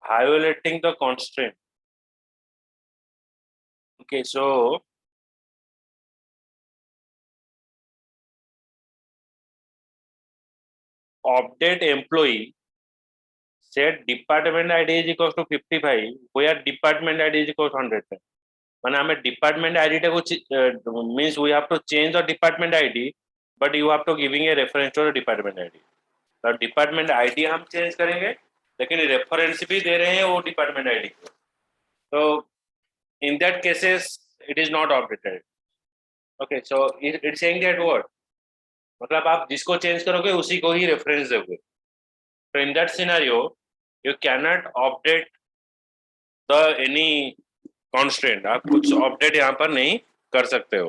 violating the constraint. Okay, so update employee said department ID is equals to 55, where department ID is equals to 100. মানে আমি department আইডিটাকে means we have to change the department ID, but you have to giving a reference to the department ID. तो department ID हम change करेंगे, लेकिन reference भी दे रहे हैं वो डिपार्टमेंट आईडी को, तो in that cases it is not updated. Okay, so it's saying that word, मतलब आप जिसको चेंज करोगे उसी को ही रेफरेंस दोगे. तो in that scenario you can not update the any constant. आप कुछ अपडेट यहाँ पर नहीं कर सकते हो.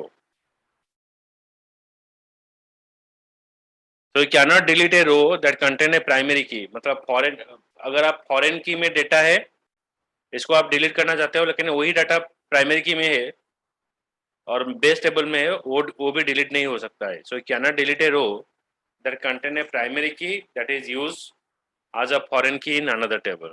तो you can not delete a row that contain a primary key. मतलब फॉरेन, अगर आप फॉरेन की में डेटा है, इसको आप डिलीट करना चाहते हो, लेकिन वही डाटा प्राइमरी की में है और बेस टेबल में है, वो भी डिलीट नहीं हो सकता है. So you can not delete a row that contain a primary key that is use as a foreign key in another table.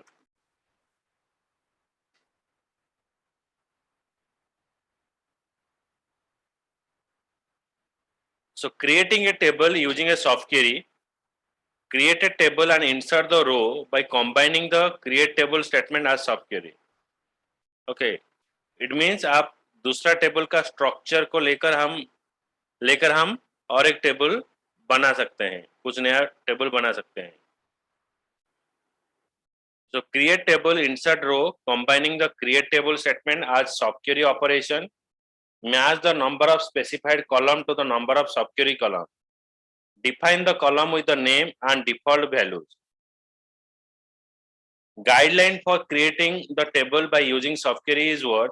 So creating a table using a soft query, create a table and insert the row by combining the create table statement as soft query. Okay, it means आप दूसरा table का structure को लेकर हम और एक table बना सकते हैं, कुछ नया टेबल बना सकते हैं. So create table, insert row, combining the create table statement as soft query operation, match the number of specified column to the number of soft query column. Define the column with the name and default values. Guideline for creating the table by using soft query is what?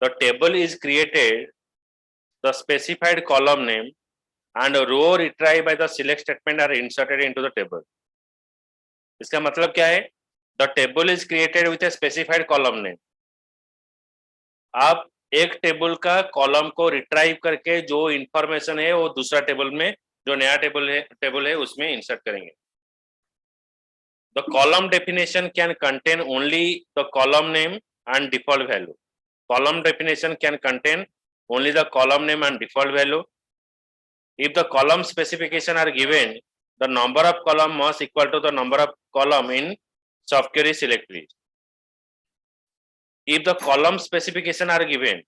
The table is created, the specified column name and a row retrieved by the select statement are inserted into the table. इसका मतलब क्या है? The table is created with a specified column name. आप एक table का column को retrieve करके जो इंफॉर्मेशन है वो दूसरा टेबल में, जो नया टेबल है उसमें इंसर्ट करेंगे. The column definition can contain only the column name and default value. Column definition can contain only the column name and default value. If the column specification are given, the number of column must equal to the number of column in soft query select list. If the column specification are given,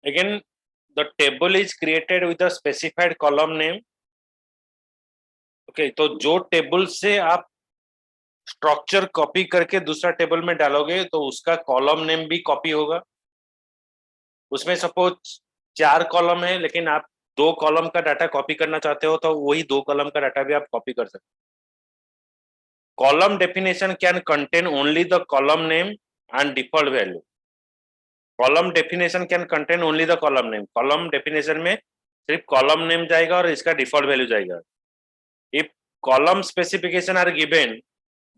again the table is created with a specified column name. Okay, तो जो table से आप structure copy करके दूसरा table में डालोगे तो उसका कॉलम नेम भी कॉपी होगा. उसमें सपोज 4 कॉलम है लेकिन आप 2 कॉलम का डाटा कॉपी करना चाहते हो तो वही 2 कॉलम का डाटा भी आप कॉपी कर सकते हो. Column definition can contain only the column name and default value. Column definition can contain only the column name. Column definition में सिर्फ कॉलम नेम जाएगा और इसका डिफॉल्ट वैल्यू जाएगा. If column specification are given,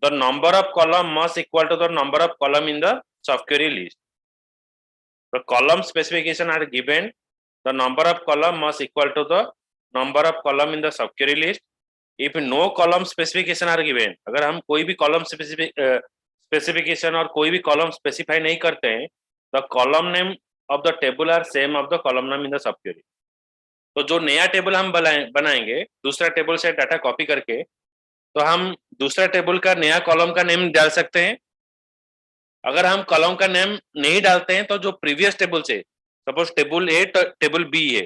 the number of column must equal to the number of column in the subquery list. The column specification are given, the number of column must equal to the number of column in the subquery list. If no column specification are given, अगर हम कोई भी column specification और कोई भी column specify नहीं करते हैं, the column name of the table are same of the column name in the subquery. तो जो नया टेबल हम बनाएंगे दूसरा टेबल से डाटा कॉपी करके, तो हम दूसरा टेबल का नया कॉलम का नेम डाल सकते हैं. अगर हम कॉलम का नेम नहीं डालते हैं तो जो प्रीवियस टेबल से, सपोज टेबल ए टेबल बी है,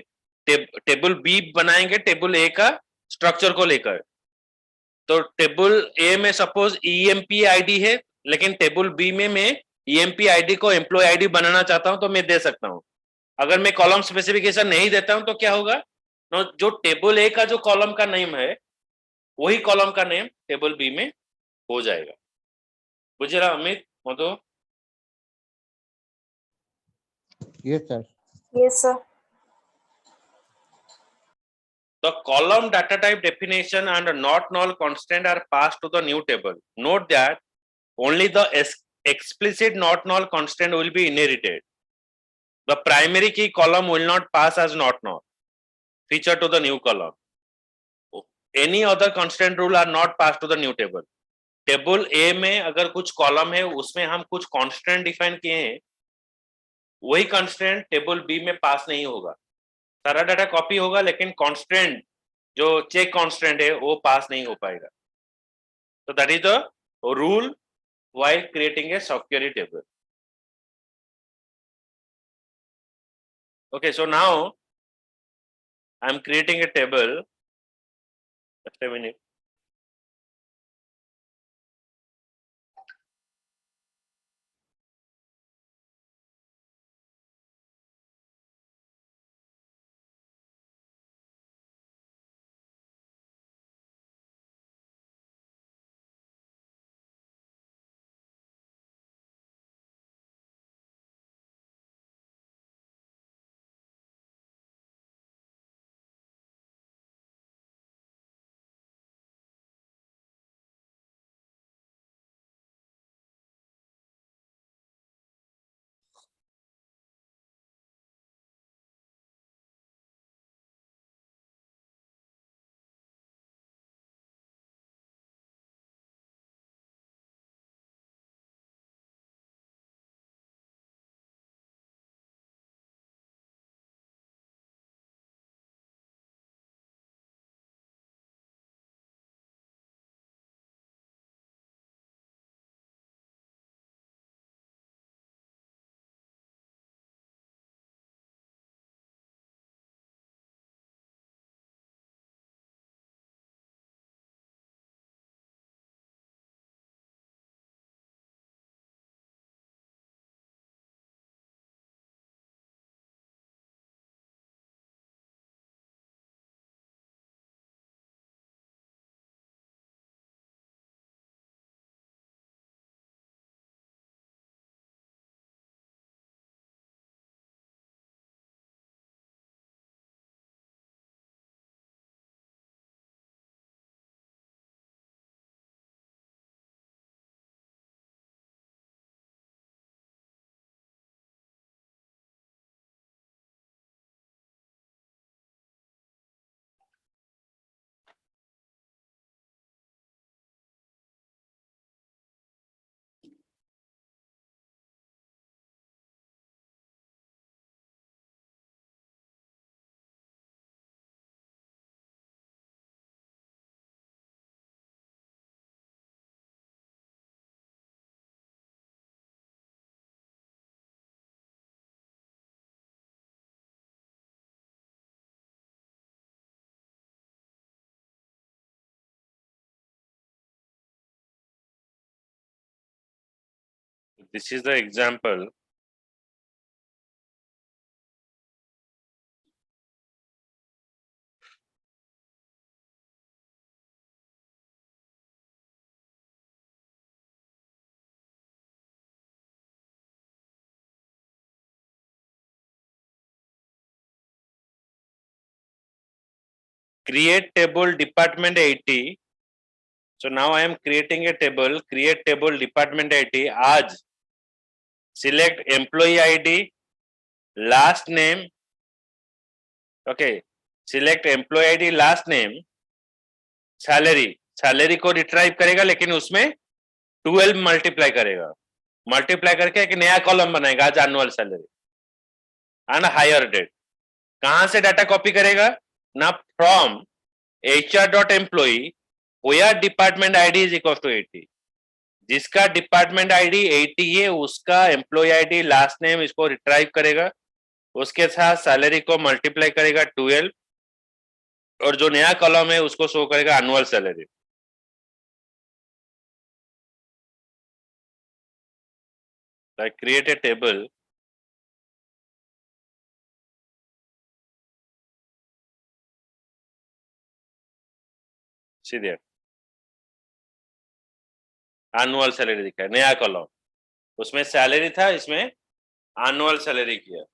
टेबल बी बनाएंगे टेबल ए का स्ट्रक्चर को लेकर. तो टेबल ए में सपोज ईएमपी आईडी है लेकिन टेबल बी में मैं ईएमपी आईडी को एम्प्लॉय आईडी बनाना चाहता हूं तो मैं दे सकता हूं. अगर मैं कॉलम स्पेसिफिकेशन नहीं देता हूं तो क्या होगा, जो टेबल ए का जो कॉलम का नेम है वही कॉलम का नेम टेबल बी में हो जाएगा. बुझे रहा अमित, मधु? Yes, sir. Yes, sir. The column data type definition and not null constant are passed to the new table. Note that only the explicit not null constant will be inherited. The primary key column will not pass as not null feature to the new column. Any other constant rule are not passed to the new table. Table A में अगर कुछ column है उसमें हम कुछ constant define किए हैं, वही कांस्टेंट टेबल बी में पास नहीं होगा. सारा डाटा कॉपी होगा लेकिन कांस्टेंट जो चेक कांस्टेंट है वो पास नहीं हो पाएगा. तो that is the rule while creating a software table. Okay, so now I am creating a table. Just a minute. This is the example. Create table department 80. So now I am creating a table. Create table department 80. Aj select employee ID, last name. Okay. Select employee ID, last name, salary को retrieve करेगा, लेकिन उसमें 12 multiply करेगा. Multiply करके एक नया column बनाएगा, as annual salary and hire date. कहां से डाटा कॉपी करेगा ना? From hr.employee where department ID is equal to 80. जिसका डिपार्टमेंट आईडी 80 है उसका एम्प्लॉय आईडी, लास्ट नेम इसको रिट्राइव करेगा, उसके साथ सैलरी को मल्टीप्लाई करेगा 12, और जो नया कॉलम है उसको शो करेगा annual salary. I create a table. See there. Annual salary दिखा है, नया कॉलम. उसमें सैलरी था, इसमें एनुअल सैलरी किया.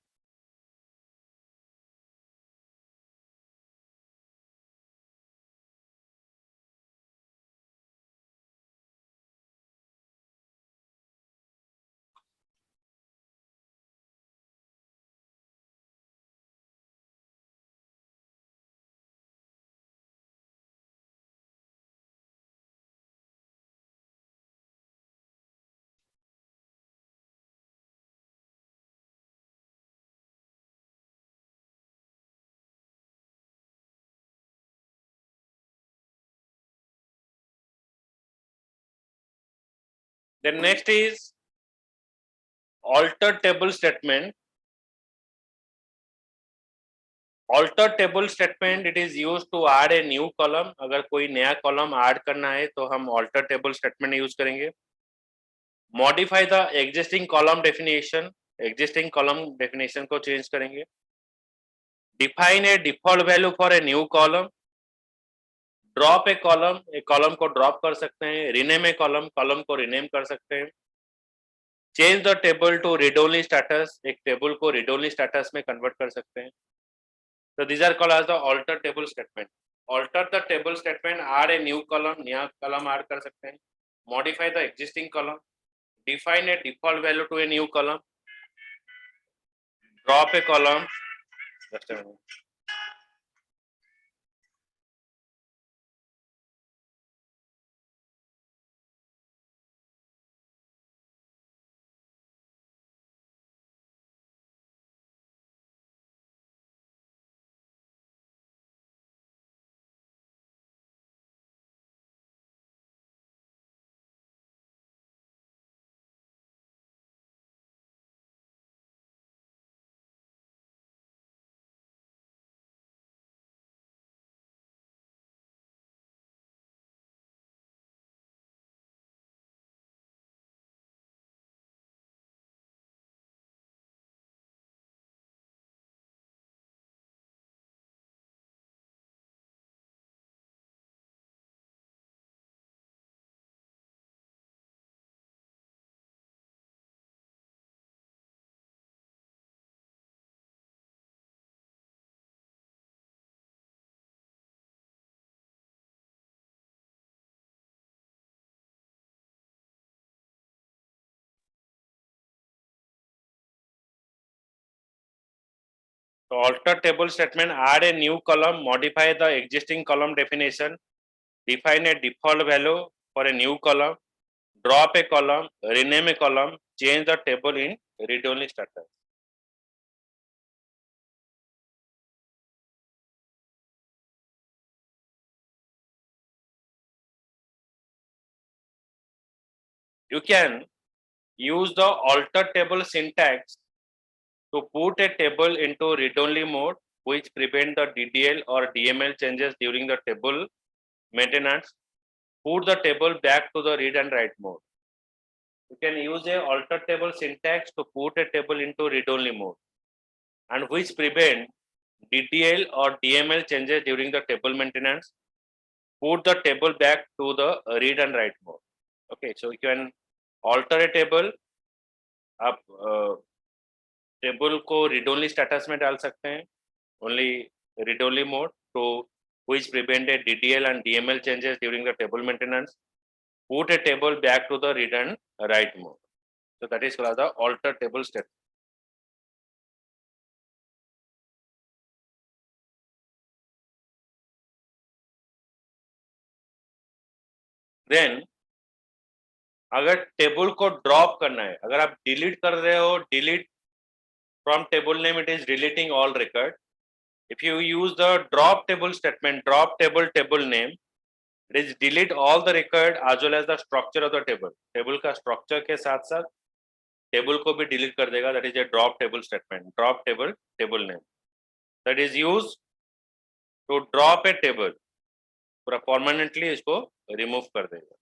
Then next is alter table statement. Alter table statement, it is used to add a new column. अगर कोई नया कॉलम ऐड करना है तो हम alter table statement यूज करेंगे. Modify the existing column definition. Existing column definition को change करेंगे. Define a default value for a new column. Drop a column को ड्रॉप कर सकते हैं. रीनेम ए कॉलम को रीनेम कर सकते हैं. Change the table to read only status, एक टेबल को रीड ओनली स्टेटस में कन्वर्ट कर सकते हैं. तो these are called as the alter table statement. Alter the table statement, add a new column, नया कॉलम ऐड कर सकते हैं. Modify the existing column, define a default value to a new column, drop a column. Just a minute. So alter table statement, add a new column, modify the existing column definition, define a default value for a new column, drop a column, rename a column, change the table in read-only status. You can use the alter table syntax to put a table into read-only mode, which prevent the DDL or DML changes during the table maintenance. Put the table back to the read and write mode. can use a alter table syntax to put a table into read-only mode, and which prevent DDL or DML changes during the table maintenance. Put the table back to the read and write mode. Okay, so you can alter a table. आप table को read only status में डाल सकते हैं, only read only mode, to which prevented DDL and DML changes during the table maintenance. Put a table back to the read and write mode. So that is called the alter table statement. Then अगर table को drop करना है, अगर आप delete कर रहे हो, delete from table name, it is deleting all record. If you use the drop table statement, drop table name, it is delete all the record as well as the structure of the table. Table का structure के साथ साथ table को भी delete कर देगा. That is a drop table statement. Drop table name. That is used to drop a table. पूरा permanently इसको remove कर देगा.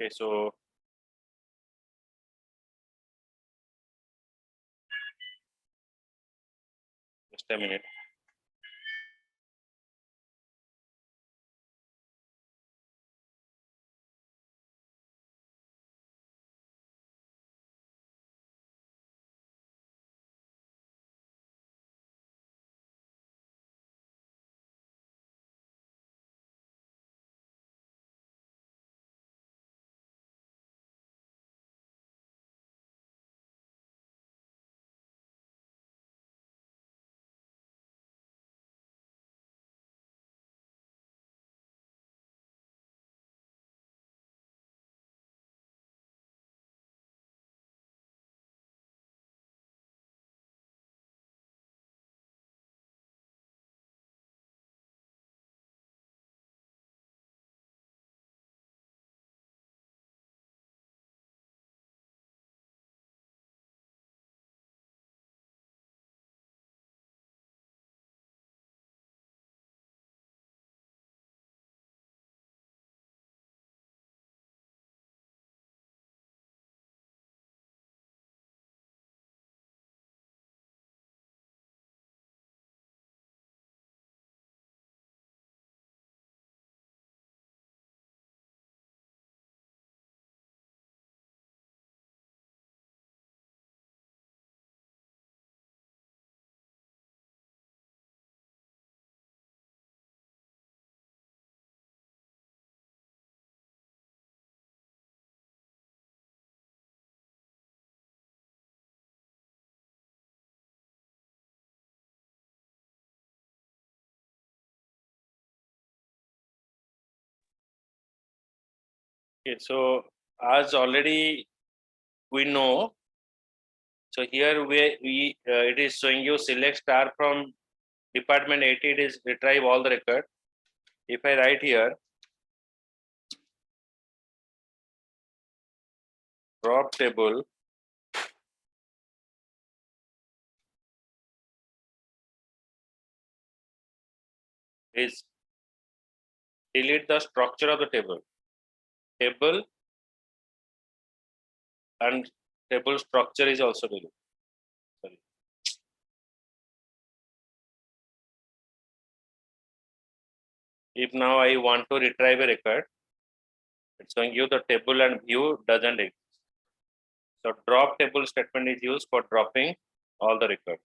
Okay, so just a minute. Okay, so as already we know, so here we it is showing you select star from department 80, it is retrieve all the record. If I write here drop table is delete the structure of the table and table structure is also deleted. Sorry. If now I want to retrieve a record, it's showing you the table and view doesn't exist. So drop table statement is used for dropping all the records.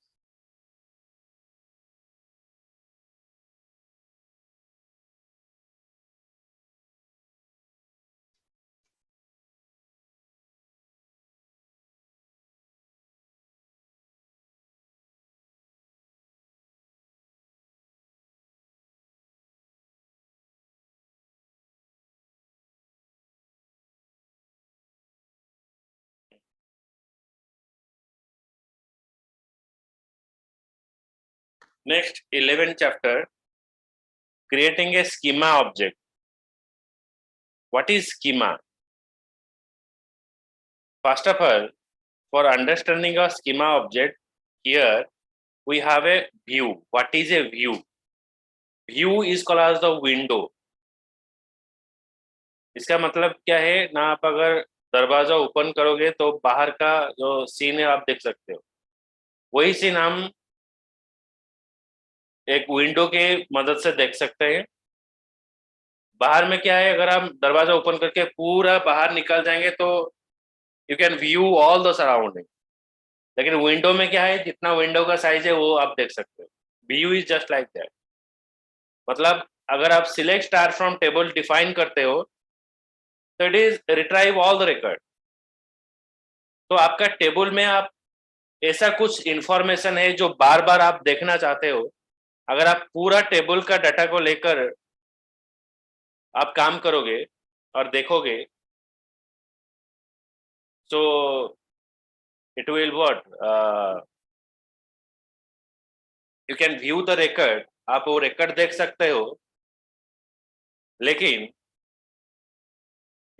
Next, 11th chapter, creating a schema object. What is schema? First of all, for understanding a schema object, here we have a view. What is a view? View is called as the window. इसका मतलब क्या है ना, आप अगर दरवाजा open करोगे तो बाहर का जो सीन है आप देख सकते हो, वही सीन हम एक विंडो के मदद से देख सकते हैं। बाहर में क्या है, अगर हम दरवाजा ओपन करके पूरा बाहर निकल जाएंगे तो you can view all the surrounding, लेकिन विंडो में क्या है, जितना विंडो का साइज है वो आप देख सकते हो। View is just like that. मतलब अगर आप select star from table define करते हो तो it is retrieve all the record. तो आपका टेबल में आप ऐसा कुछ इंफॉर्मेशन है जो बार बार आप देखना चाहते हो, अगर आप पूरा टेबल का डाटा को लेकर आप काम करोगे और देखोगे, so it will what, you can view the record, आप वो रिकॉर्ड देख सकते हो। लेकिन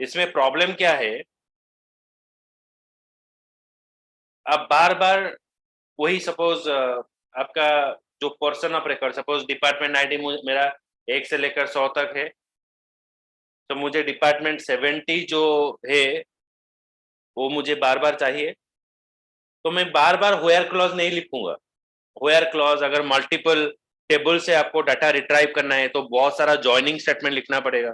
इसमें प्रॉब्लम क्या है, आप बार बार वही सपोज आपका जो person of record, suppose department ID मेरा 1 से लेकर 100 तक है, तो मुझे डिपार्टमेंट 70 जो है वो मुझे बार बार चाहिए, तो मैं बार बार वेयर क्लॉज नहीं लिखूंगा। वेयर क्लॉज, अगर मल्टीपल टेबल से आपको डाटा रिट्राइव करना है तो बहुत सारा जॉइनिंग स्टेटमेंट लिखना पड़ेगा।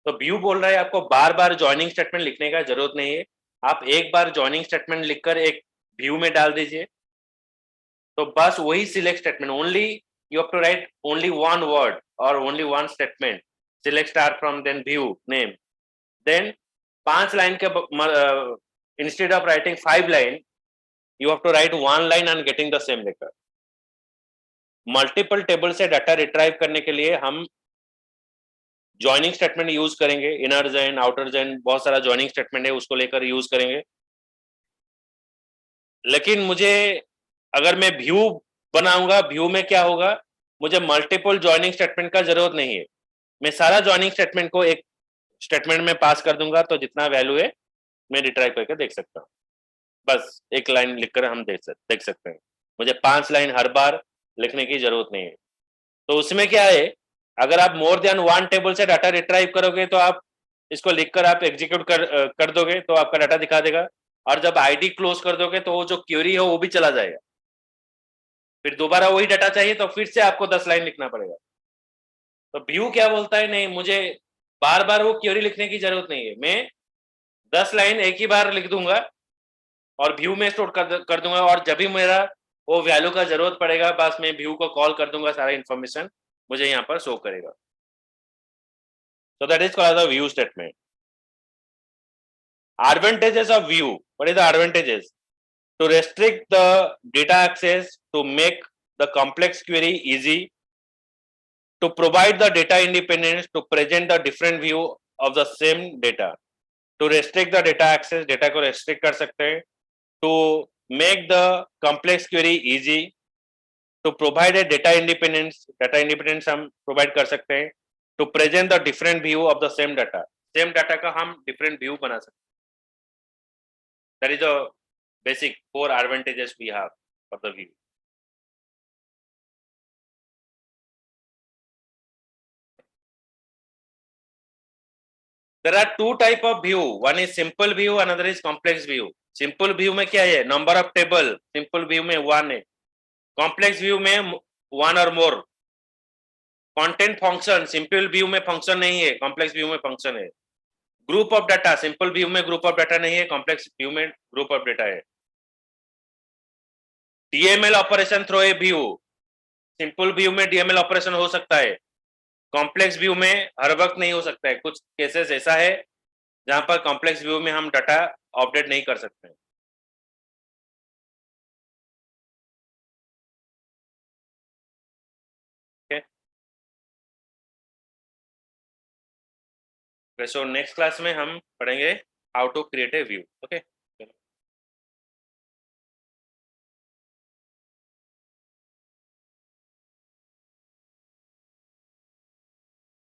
तो व्यू बोल रहा है आपको बार बार जॉइनिंग स्टेटमेंट लिखने का जरूरत नहीं है, आप एक बार जॉइनिंग स्टेटमेंट लिखकर एक व्यू में डाल दीजिए। तो बस वही select statement, only you have to write only one word और only one statement, select star from then view name, then 5 line के instead of writing 5 line, you have to write 1 line and getting the same record। Multiple table से data retrieve करने के लिए हम joining statement use करेंगे, inner join outer join, बहुत सारा joining statement है उसको लेकर यूज करेंगे। लेकिन मुझे अगर मैं व्यू बनाऊंगा, व्यू में क्या होगा, मुझे मल्टीपल जॉइनिंग स्टेटमेंट का जरूरत नहीं है। मैं सारा जॉइनिंग स्टेटमेंट को एक स्टेटमेंट में पास कर दूंगा, तो जितना वैल्यू है मैं रिट्राइव करके देख सकता हूँ। बस एक लाइन लिखकर हम देख सकते हैं। मुझे 5 लाइन हर बार लिखने की जरूरत नहीं है। तो उसमें क्या है, अगर आप मोर देन 1 टेबल से डाटा रिट्राइव करोगे तो आप इसको लिखकर आप एग्जीक्यूट कर दोगे तो आपका डाटा दिखा देगा, और जब आईडी क्लोज कर दोगे तो वो जो क्वेरी है वो भी चला जाएगा। फिर दोबारा वही डाटा चाहिए तो फिर से आपको 10 लाइन लिखना पड़ेगा। तो व्यू क्या बोलता है, नहीं मुझे बार बार वो क्वेरी लिखने की जरूरत नहीं है, मैं 10 लाइन एक ही बार लिख दूंगा और व्यू में स्टोर कर दूंगा, और जब भी मेरा वो वैल्यू का जरूरत पड़ेगा बस मैं व्यू को कॉल कर दूंगा, सारा इन्फॉर्मेशन मुझे यहाँ पर शो करेगा। So that is called as a view statement. Advantages of view. What is the advantages? To restrict the data access, to make the complex query easy, to provide the data independence, to present the different view of the same data, to restrict the data access, data को restrict कर सकते हैं, to make the complex query easy, to provide a data independence हम provide कर सकते हैं, to present the different view of the same data का हम different view बना सकते हैं। That is the basic 4 advantages we have for the view. There are 2 type of view. One is simple view, another is complex view. Simple view में क्या है, number of table, simple view में 1 है, complex view में 1 or more. Content function, simple view में function नहीं है, complex view में function है। Group of data, simple view में group of data नहीं है, complex view में group of data है। DML operation through a view, simple view में DML operation हो सकता है, कॉम्प्लेक्स व्यू में हर वक्त नहीं हो सकता है। कुछ केसेस ऐसा है जहां पर कॉम्प्लेक्स व्यू में हम डाटा अपडेट नहीं कर सकते हैं। ओके, सो नेक्स्ट क्लास में हम पढ़ेंगे how to create a view. Okay.